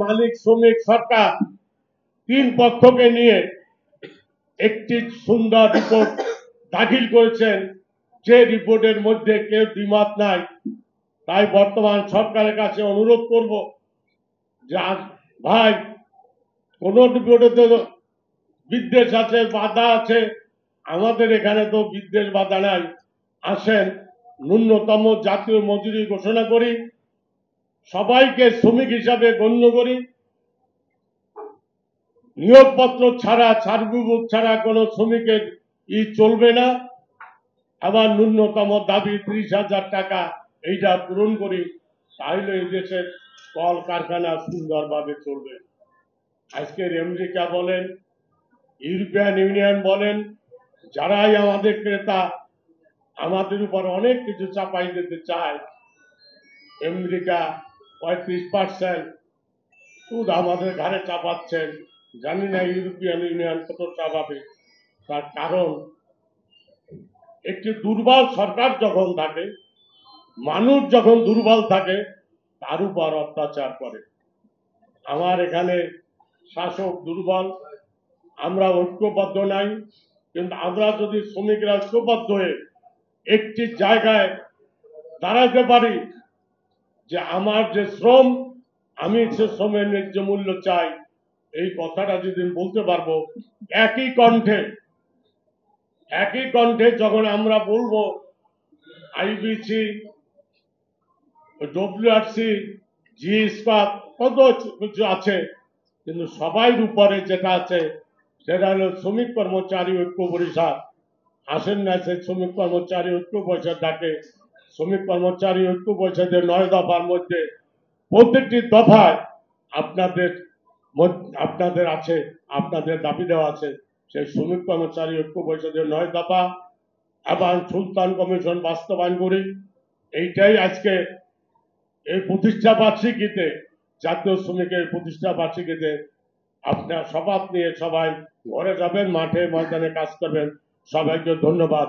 মালিক শ্রমিক সরকার তিন পক্ষকে নিয়ে একটি সুন্দর রিপোর্ট দাখিল করেছেন, যে রিপোর্টের মধ্যে কেউ দ্বিমত নাই। তাই বর্তমান সরকারের কাছে অনুরোধ করব যে ভাই, কোন রিপোর্টে তো বিদ্বেষ আছে, বাধা আছে, আমাদের এখানে তো বিদ্বেষ বাধা নাই। আসেন ন্যূনতম জাতীয় মজুরি ঘোষণা করি, সবাইকে শ্রমিক হিসাবে গণ্য করি, নিয়োগপত্র ছাড়া, সার্টিফিকেট ছাড়া কোনো শ্রমিকের চলবে না। আবার ন্যূনতম দাবি 30,000 টাকা, এইটা পূরণ করি, তাহলে এই দেশের কল কারখানা সুন্দরভাবে চলবে। আজকের আমেরিকা বলেন, ইউরোপিয়ান ইউনিয়ন বলেন, যারাই আমাদের ক্রেতা, আমাদের উপর অনেক কিছু চাপাই দিতে চায়। আমেরিকা 35% সুদ আমাদের ঘাড়ে চাপাচ্ছেন। জানি না ইউরোপিয়ান ইউনিয়ন কত চাপাবে। তার কারণ, একটি দুর্বল সরকার যখন থাকে, মানুষ যখন দুর্বল থাকে, তার উপর অত্যাচার করে। আমার এখানে শাসক দুর্বল, আমরা ঐক্যবদ্ধ নাই। কিন্তু আমরা যদি শ্রমিকরা ঐক্যবদ্ধ হয়ে একটি জায়গায় দাঁড়াতে পারি যে আমার যে শ্রম, আমি সে শ্রমের ন্যায্য মূল্য চাই, এই কথাটা যদি বলতে পারবো একই কণ্ঠে যখন আমরা বলবো, আইবিসি, ডব্লিউআরসি, জি ইস্পাত, কত কিছু আছে, কিন্তু সবাই উপরে যেটা আছে সেটা হলো শ্রমিক কর্মচারী ঐক্য পরিষদ। আসেন না, সেই শ্রমিক কর্মচারী ঐক্য পরিষদ ডাকে। শ্রমিক কর্মচারী ঐক্য পরিষদের 9 দফার মধ্যে প্রত্যেকটি দফায় আপনাদের আছে, আপনাদের দাবি দেওয়া আছে। সেই শ্রমিক কর্মচারী ঐক্য পরিষদের 9 দফা এবং সুলতান কমিশন বাস্তবায়ন করি। এইটাই আজকে এই প্রতিষ্ঠা বার্ষিকীতে, জাতীয় শ্রমিকের প্রতিষ্ঠা বার্ষিকীতে আপনার শপথ নিয়ে সবাই ঘরে যাবেন, মাঠে ময়দানে কাজ করবেন। সবাইকে ধন্যবাদ।